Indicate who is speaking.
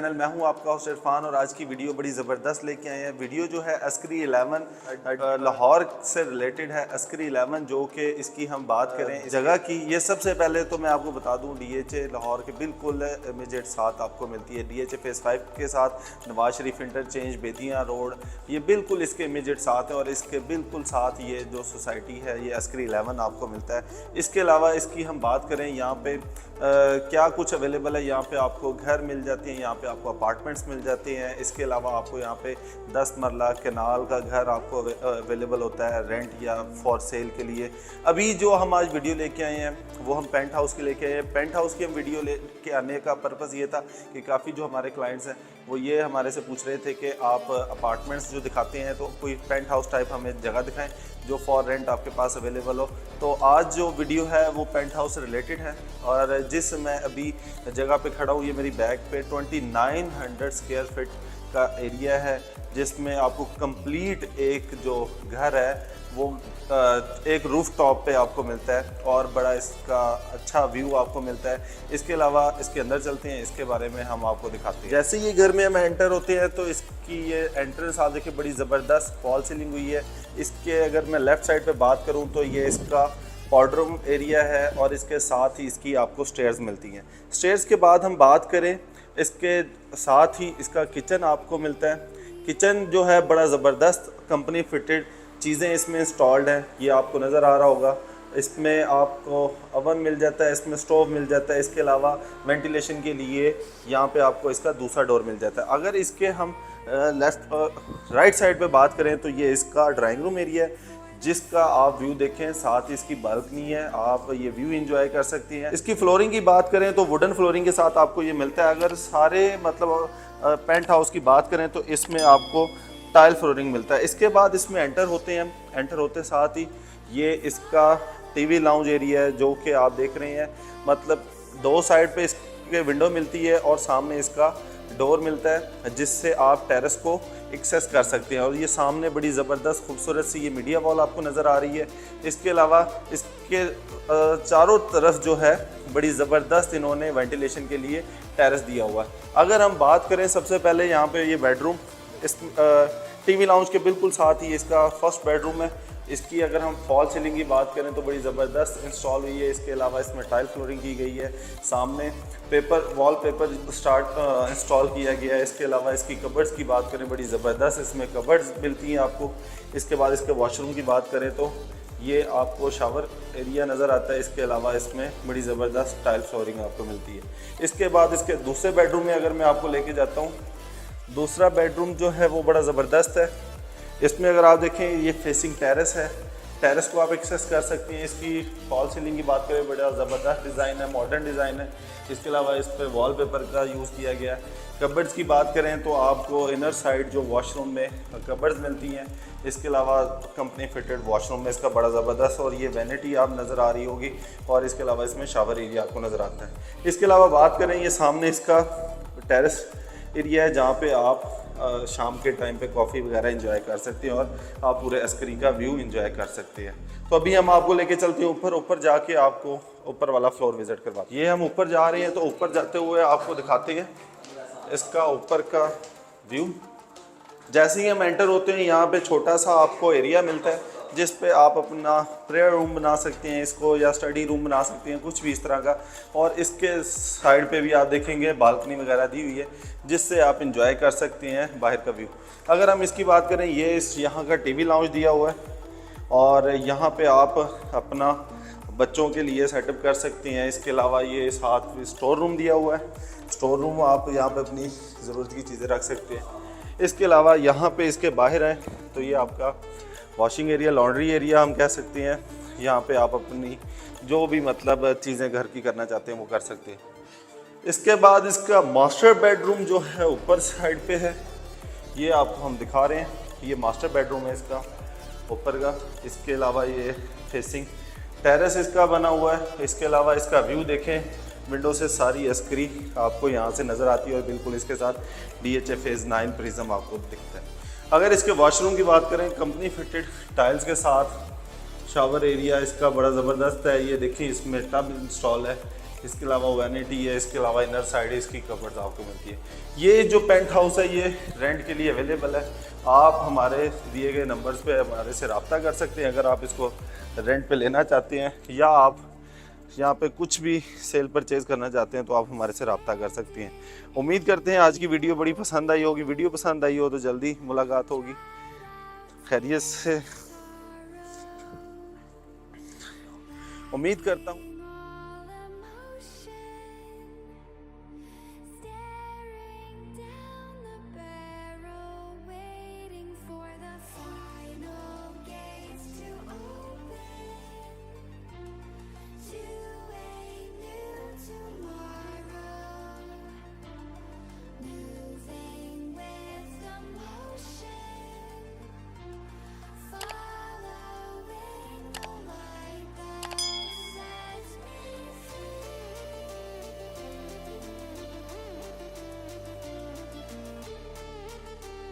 Speaker 1: Channel. मैं हूं आपका होस्ट इरफान और आज की वीडियो बड़ी ज़बरदस्त लेके आए हैं। वीडियो जो है अस्करी 11 लाहौर से रिलेटेड है। अस्करी 11 जो कि इसकी हम बात करें इस जगह की, ये सबसे पहले तो मैं आपको बता दूं DHA लाहौर के बिल्कुल इमीडिएट साथ आपको मिलती है। DHA फेज़ 5 के साथ नवाज शरीफ इंटरचेंज, बेदियाँ रोड, ये बिल्कुल इसके इमीडिएट साथ है और इसके बिल्कुल साथ ये जो सोसाइटी है ये अस्करी 11 आपको मिलता है। इसके अलावा इसकी हम बात करें यहाँ पे क्या कुछ अवेलेबल है। यहाँ पे आपको घर मिल जाती हैं, यहाँ पे आपको अपार्टमेंट्स मिल जाते हैं। इसके अलावा आपको यहाँ पे 10 मरला कैनाल का घर आपको अवेलेबल होता है रेंट या फॉर सेल के लिए। अभी जो हम आज वीडियो लेके आए हैं वो हम पेंट हाउस की लेके आए हैं। पेंट हाउस की हम वीडियो लेके आने का पर्पज़ ये था कि काफ़ी जो हमारे क्लाइंट्स हैं वो ये हमारे से पूछ रहे थे कि आप अपार्टमेंट्स जो दिखाते हैं तो कोई पेंट हाउस टाइप हमें जगह दिखाएं जो फॉर रेंट आपके पास अवेलेबल हो। तो आज जो वीडियो है वो पेंट हाउस से रिलेटेड है और जिस मैं अभी जगह पे खड़ा हूँ ये मेरी बैक पे 2900 स्क्वायर फीट का एरिया है, जिसमें आपको कंप्लीट एक जो घर है वो एक रूफ टॉप पे आपको मिलता है और बड़ा इसका अच्छा व्यू आपको मिलता है। इसके अलावा इसके अंदर चलते हैं, इसके बारे में हम आपको दिखाते हैं। जैसे ये घर में हम एंटर होते हैं तो इसकी ये एंट्रेंस आप देखिए बड़ी ज़बरदस्त फॉल सीलिंग हुई है। इसके अगर मैं लेफ़्ट साइड पे बात करूं तो ये इसका पॉडरूम एरिया है और इसके साथ ही इसकी आपको स्टेयर्स मिलती हैं। स्टेयर्स के बाद हम बात करें, इसके साथ ही इसका किचन आपको मिलता है। किचन जो है बड़ा ज़बरदस्त कंपनी फिटेड चीज़ें इसमें इंस्टॉल्ड हैं, ये आपको नज़र आ रहा होगा। इसमें आपको ओवन मिल जाता है, इसमें स्टोव मिल जाता है। इसके अलावा वेंटिलेशन के लिए यहाँ पे आपको इसका दूसरा डोर मिल जाता है। अगर इसके हम लेफ़्ट राइट साइड पे बात करें तो ये इसका ड्राइंग रूम एरिया है जिसका आप व्यू देखें, साथ ही इसकी बालकनी है, आप ये व्यू एंजॉय कर सकती हैं। इसकी फ्लोरिंग की बात करें तो वुडन फ्लोरिंग के साथ आपको ये मिलता है। अगर सारे मतलब पेंट हाउस की बात करें तो इसमें आपको टाइल फ्लोरिंग मिलता है। इसके बाद इसमें एंटर होते हैं, एंटर होते साथ ही ये इसका टीवी लाउंज एरिया है जो कि आप देख रहे हैं। मतलब दो साइड पे इसके विंडो मिलती है और सामने इसका डोर मिलता है जिससे आप टेरेस को एक्सेस कर सकते हैं। और ये सामने बड़ी ज़बरदस्त खूबसूरत सी ये मीडिया वॉल आपको नज़र आ रही है। इसके अलावा इसके चारों तरफ जो है बड़ी ज़बरदस्त इन्होंने वेंटिलेशन के लिए टेरेस दिया हुआ है। अगर हम बात करें सबसे पहले यहाँ पे ये बेडरूम, इस टीवी लाउंज के बिल्कुल साथ ही इसका फर्स्ट बेडरूम है। इसकी अगर हम फॉल सीलिंग की बात करें तो बड़ी ज़बरदस्त इंस्टॉल हुई है। इसके अलावा इसमें टाइल फ्लोरिंग की गई है, सामने पेपर वॉल पेपर इंस्टॉल किया गया है। इसके अलावा इसकी कबर्ड्स की बात करें बड़ी ज़बरदस्त इसमें कबर्ड्स मिलती हैं आपको। इसके बाद इसके वॉशरूम की बात करें तो ये आपको शावर एरिया नज़र आता है। इसके अलावा इसमें बड़ी ज़बरदस्त टाइल फ्लोरिंग आपको मिलती है। इसके बाद इसके दूसरे बेडरूम में अगर मैं आपको लेके जाता हूँ, दूसरा बेडरूम जो है वो बड़ा ज़बरदस्त है। इसमें अगर आप देखें ये फेसिंग टेरेस है, टेरेस को आप एक्सेस कर सकते हैं। इसकी फॉल सीलिंग की बात करें बड़ा ज़बरदस्त डिज़ाइन है, मॉडर्न डिज़ाइन है। इसके अलावा इस पर वॉल पेपर का यूज़ किया गया है। कबर्ड्स की बात करें तो आपको इनर साइड जो वॉशरूम में कबर्ड्स मिलती हैं। इसके अलावा कंपनी फिटेड वॉशरूम में इसका बड़ा ज़बरदस्त और ये वैनिटी आप नज़र आ रही होगी और इसके अलावा इसमें शावर एरिया आपको नज़र आता है। इसके अलावा बात करें ये सामने इसका टेरेस एरिया है जहाँ पे आप शाम के टाइम पे कॉफ़ी वगैरह एंजॉय कर सकते हैं और आप पूरे अस्करी का व्यू एंजॉय कर सकते हैं। तो अभी हम आपको लेके चलते हैं ऊपर। ऊपर जाके आपको ऊपर वाला फ्लोर विजिट करवाते हैं। ये हम ऊपर जा रहे हैं तो ऊपर जाते हुए आपको दिखाते हैं इसका ऊपर का व्यू। जैसे ही हम एंटर होते हैं यहाँ पे छोटा सा आपको एरिया मिलता है जिस पे आप अपना प्रेयर रूम बना सकते हैं इसको, या स्टडी रूम बना सकते हैं, कुछ भी इस तरह का। और इसके साइड पे भी आप देखेंगे बालकनी वगैरह दी हुई है जिससे आप इंजॉय कर सकते हैं बाहर का व्यू। अगर हम इसकी बात करें, ये इस यहाँ का टीवी लाउंज दिया हुआ है और यहाँ पे आप अपना बच्चों के लिए सेटअप कर सकते हैं। इसके अलावा ये साथ स्टोर रूम दिया हुआ है, स्टोर रूम आप यहाँ पे अपनी ज़रूरत की चीज़ें रख सकते हैं। इसके अलावा यहाँ पे इसके बाहर हैं तो ये आपका वॉशिंग एरिया, लॉन्ड्री एरिया हम कह सकते हैं। यहाँ पे आप अपनी जो भी मतलब चीज़ें घर की करना चाहते हैं वो कर सकते हैं। इसके बाद इसका मास्टर बेडरूम जो है ऊपर साइड पे है, ये आपको हम दिखा रहे हैं। ये मास्टर बेडरूम है इसका ऊपर का। इसके अलावा ये फेसिंग टेरेस इसका बना हुआ है। इसके अलावा इसका व्यू देखें, विंडो से सारी अस्करी आपको यहाँ से नज़र आती है और बिल्कुल इसके साथ DHA फेज़ 9 प्रिज्म आपको दिखता है। अगर इसके वॉशरूम की बात करें, कंपनी फिटेड टाइल्स के साथ शावर एरिया इसका बड़ा ज़बरदस्त है। ये देखिए इसमें टब इंस्टॉल है। इसके अलावा वैनिटी है, इसके अलावा इनर साइड इसकी कवर्स आपको मिलती है। ये जो पेंट हाउस है ये रेंट के लिए अवेलेबल है। आप हमारे दिए गए नंबर्स पे हमारे से रब्ता कर सकते हैं अगर आप इसको रेंट पे लेना चाहते हैं, या आप यहाँ पे कुछ भी सेल परचेज़ करना चाहते हैं तो आप हमारे से रब्ता कर सकती हैं। उम्मीद करते हैं आज की वीडियो बड़ी पसंद आई होगी। वीडियो पसंद आई हो तो जल्दी मुलाकात होगी। खैरियत से उम्मीद करता हूँ।